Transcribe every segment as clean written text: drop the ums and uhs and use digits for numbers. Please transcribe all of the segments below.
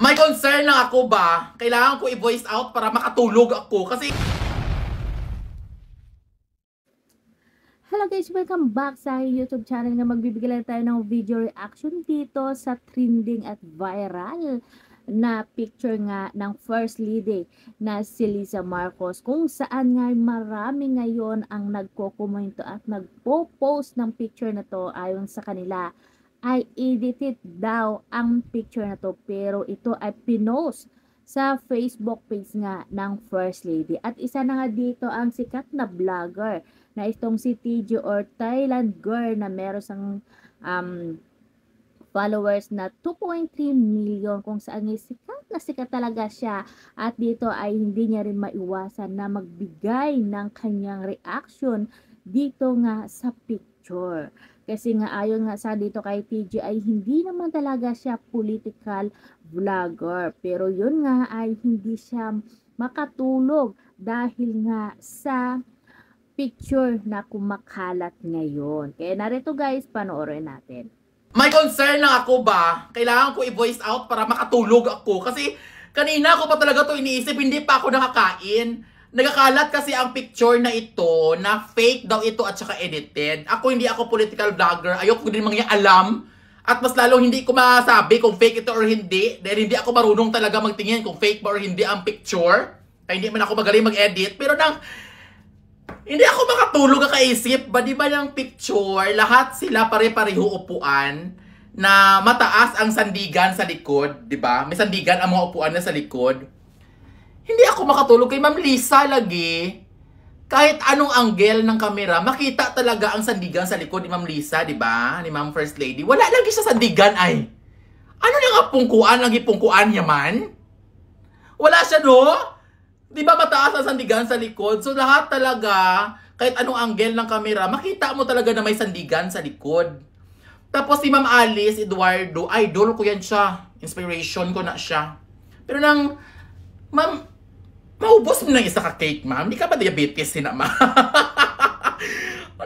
May concern lang ako ba? Kailangan ko i-voice out para makatulog ako kasi... Hello guys! Welcome back sa YouTube channel nga magbibigay lang tayo ng video reaction dito sa trending at viral na picture nga ng First Lady na si Liza Marcos, kung saan nga marami ngayon ang nagko-komento at nagpo-post ng picture na to. Ayon sa kanila ay edited daw ang picture na to, pero ito ay pinost sa Facebook page nga ng First Lady. At isa na nga dito ang sikat na vlogger na itong si TG or Thailand Girl na meron sang followers na 2.3 million, kung saan sikat talaga siya. At dito ay hindi niya rin maiwasan na magbigay ng kanyang reaction dito nga sa picture. Kasi nga ayon nga sa dito kay TG ay hindi naman talaga siya political vlogger. Pero yun nga ay hindi siya makatulog dahil nga sa picture na kumakalat ngayon. Kaya narito guys, panoorin natin. May concern lang ako ba? Kailangan ko i-voice out para makatulog ako kasi kanina ko pa talaga to iniisip, hindi pa ako nakakain. Nagkakalat kasi ang picture na ito na fake daw ito at saka edited. Hindi ako political vlogger. Ayoko din mga alam. At mas lalong hindi ko masabi kung fake ito or hindi. Dahil hindi ako marunong talaga magtingin kung fake ba or hindi ang picture. Kaya hindi man ako magaling mag-edit. Pero hindi ako makatulog kakaisip. Ba di ba yung picture, lahat sila pare-pareho upuan na mataas ang sandigan sa likod. Di ba? May sandigan ang mga upuan na sa likod. Hindi ako makatulog kay Ma'am Lisa lagi. Kahit anong angle ng camera, makita talaga ang sandigan sa likod ni Ma'am Lisa, di ba? Ni Ma'am First Lady. Wala lagi sa sandigan ay. Ano yung pungkuan? Lagi pungkuan niya man? Wala siya, no? Di ba mataas ang sandigan sa likod? So lahat talaga, kahit anong angle ng camera, makita mo talaga na may sandigan sa likod. Tapos si Ma'am Alice Eduardo, idol ko yan siya. Inspiration ko na siya. Pero Ma'am, maubos mo ng isa ka cake, ma'am. Di ka ba diabetes, ma'am?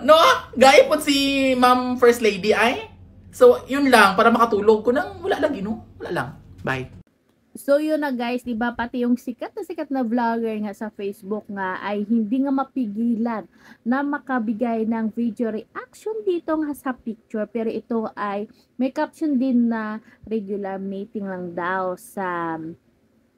No? Gaya po si Ma'am First Lady ay. So, yun lang. Para makatulog ko nang wala lang, Wala lang. Bye. So yun na guys, di ba pati yung sikat na vlogger nga sa Facebook nga ay hindi nga mapigilan na makabigay ng video reaction dito nga sa picture. Pero ito ay may caption din na regular meeting lang daw sa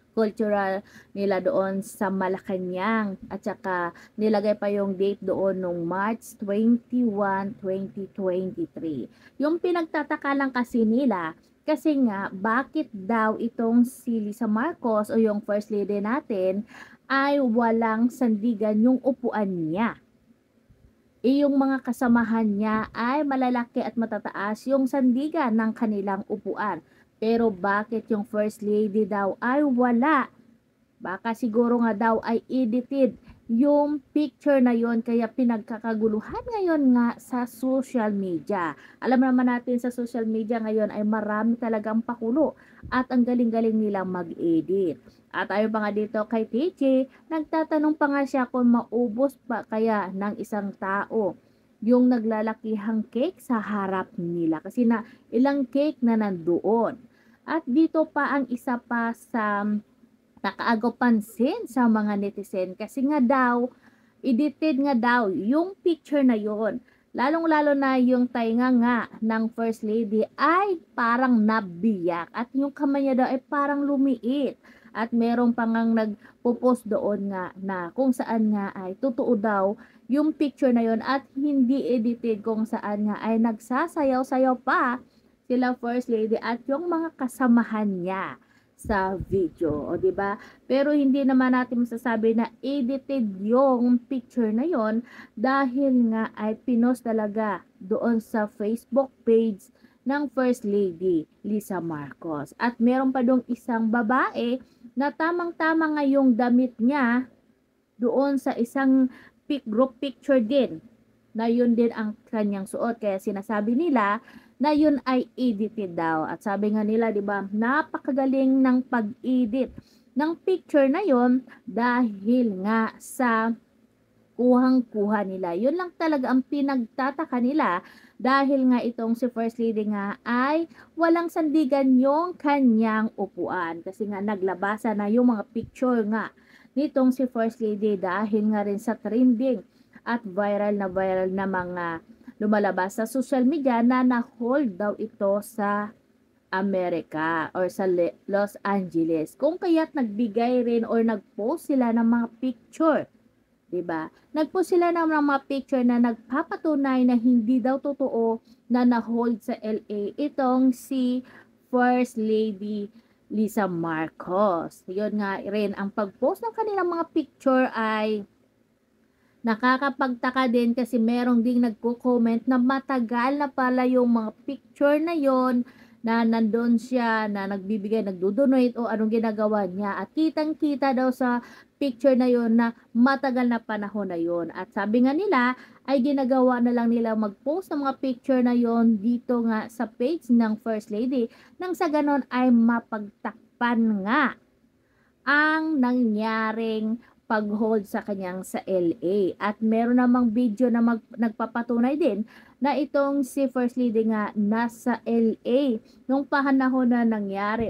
cultural nila doon sa Malacanang, at saka nilagay pa yung date doon nung March 21, 2023. Yung pinagtataka lang kasi nila, kasi nga bakit daw itong si Liza Marcos o yung First Lady natin ay walang sandigan yung upuan niya. Yung mga kasamahan niya ay malalaki at matataas yung sandigan ng kanilang upuan. Pero bakit yung First Lady daw ay wala? Baka siguro nga daw ay edited yung picture na yon, kaya pinagkakaguluhan ngayon nga sa social media. Alam naman natin sa social media ngayon ay marami talagang pakulo at ang galing-galing nilang mag-edit. At ayon pa nga dito kay TJ, nagtatanong pa nga siya kung maubos pa kaya ng isang tao yung naglalakihang cake sa harap nila. Kasi na ilang cake na nandoon. At dito pa ang isa pa sa nakaagaw pansin sa mga netizen. Kasi nga daw, edited nga daw yung picture na yon. Lalong-lalo na yung tainga nga ng First Lady ay parang nabiyak. At yung kamay niya daw ay parang lumiit. At meron pa ngang nagpo-post doon nga na kung saan nga ay totoo daw yung picture na yon at hindi edited, kung saan nga ay nagsasayaw-sayaw pa sila First Lady at yung mga kasamahan niya sa video, o di ba? Pero hindi naman natin masasabi na edited yung picture na yon dahil nga ay pinost talaga doon sa Facebook page ng First Lady Liza Marcos. At meron pa dong isang babae na tamang-tama nga yung damit niya doon sa isang group picture din na yun din ang kanyang suot, kaya sinasabi nila na yun ay edited daw. At sabi nga nila, di ba, napakagaling ng pag-edit ng picture na yun dahil nga sa kuhang-kuha nila. Yun lang talaga ang pinagtataka nila dahil nga itong si First Lady nga ay walang sandigan yung kanyang upuan kasi nga naglabasa na yung mga picture nga nitong si First Lady dahil nga rin sa trending at viral na mga lumalabas sa social media na na-hold daw ito sa Amerika or sa Los Angeles. Kung kaya't nagbigay rin or nag-post sila ng mga picture, 'di ba? Nag-post sila ng mga picture na nagpapatunay na hindi daw totoo na na-hold sa LA itong si First Lady Lisa Marcos. 'Yun nga rin ang pag-post ng kanilang mga picture ay nakakapagtaka din kasi merong ding nagko-comment na matagal na pala yung mga picture na yon na nandun siya, na nagbibigay, nagdo-donate o anong ginagawa niya. At kitang-kita daw sa picture na yon na matagal na panahon na yon. At sabi nga nila, ay ginagawa na lang nila mag-post ng mga picture na yon dito nga sa page ng First Lady nang sa ganon ay mapagtakpan nga ang nangyaring pag-hold sa kanyang sa LA. At meron namang video na nagpapatunay din na itong si First Lady nga nasa LA nung panahon na nangyari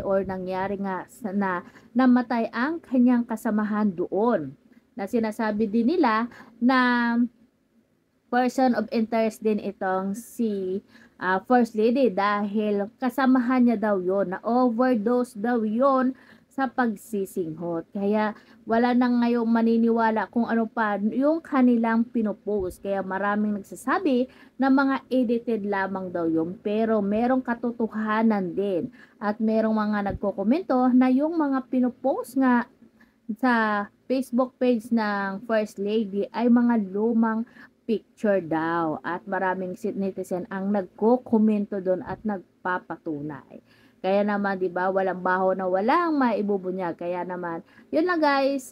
nga na namatay ang kanyang kasamahan doon. Na sinasabi din nila na person of interest din itong si First Lady dahil kasamahan niya daw yon, na overdose daw yon sa pagsisinghot. Kaya wala nang ngayong maniniwala kung ano pa yung kanilang pinopost. Kaya maraming nagsasabi na mga edited lamang daw yung pero merong katotohanan din. At merong mga nagkokomento na yung mga pinopost nga sa Facebook page ng First Lady ay mga lumang picture daw. At maraming netizen ang nagko-komento doon at nagpapatunay. Kaya naman 'di ba, walang baho na walang maibubunyag. Kaya naman, 'yun lang guys.